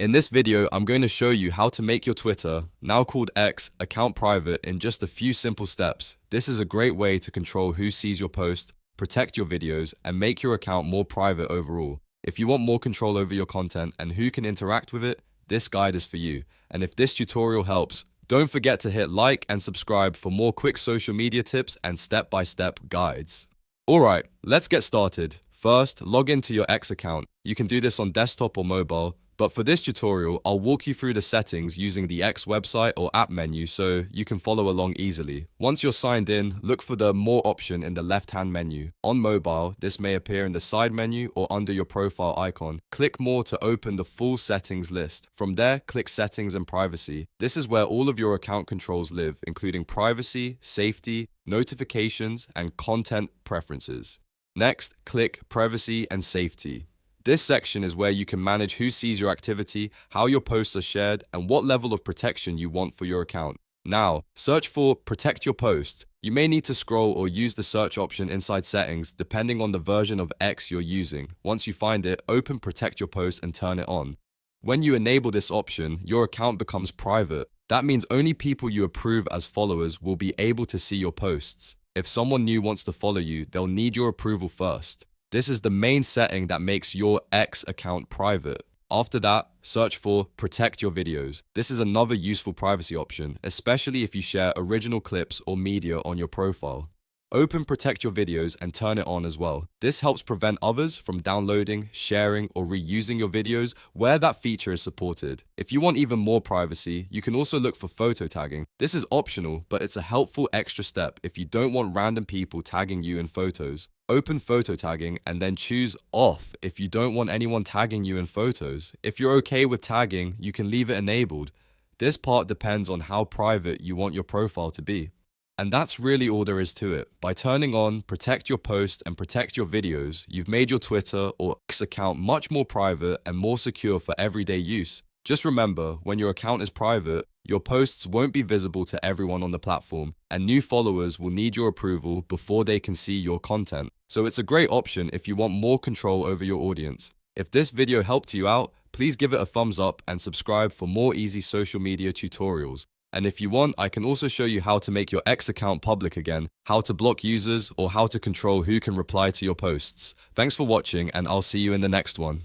In this video, I'm going to show you how to make your Twitter, now called X, account private in just a few simple steps. This is a great way to control who sees your post, protect your videos, and make your account more private overall. If you want more control over your content and who can interact with it, this guide is for you. And if this tutorial helps, don't forget to hit like and subscribe for more quick social media tips and step-by-step guides. Alright, let's get started. First, log into your X account. You can do this on desktop or mobile. But for this tutorial, I'll walk you through the settings using the X website or app menu so you can follow along easily. Once you're signed in, look for the More option in the left-hand menu. On mobile, this may appear in the side menu or under your profile icon. Click More to open the full settings list. From there, click Settings and Privacy. This is where all of your account controls live, including privacy, safety, notifications, and content preferences. Next, click Privacy and Safety. This section is where you can manage who sees your activity, how your posts are shared, and what level of protection you want for your account. Now, search for Protect Your Post. You may need to scroll or use the search option inside settings depending on the version of X you're using. Once you find it, open Protect Your Post and turn it on. When you enable this option, your account becomes private. That means only people you approve as followers will be able to see your posts. If someone new wants to follow you, they'll need your approval first. This is the main setting that makes your X account private. After that, search for Protect Your Videos. This is another useful privacy option, especially if you share original clips or media on your profile. Open Protect Your Videos and turn it on as well. This helps prevent others from downloading, sharing, or reusing your videos where that feature is supported. If you want even more privacy, you can also look for photo tagging. This is optional, but it's a helpful extra step if you don't want random people tagging you in photos. Open photo tagging and then choose off if you don't want anyone tagging you in photos. If you're okay with tagging, you can leave it enabled. This part depends on how private you want your profile to be. And that's really all there is to it. By turning on Protect Your Post and Protect Your Videos, you've made your Twitter or X account much more private and more secure for everyday use. Just remember, when your account is private, your posts won't be visible to everyone on the platform, and new followers will need your approval before they can see your content. So it's a great option if you want more control over your audience. If this video helped you out, please give it a thumbs up and subscribe for more easy social media tutorials. And if you want, I can also show you how to make your X account public again, how to block users, or how to control who can reply to your posts. Thanks for watching, and I'll see you in the next one.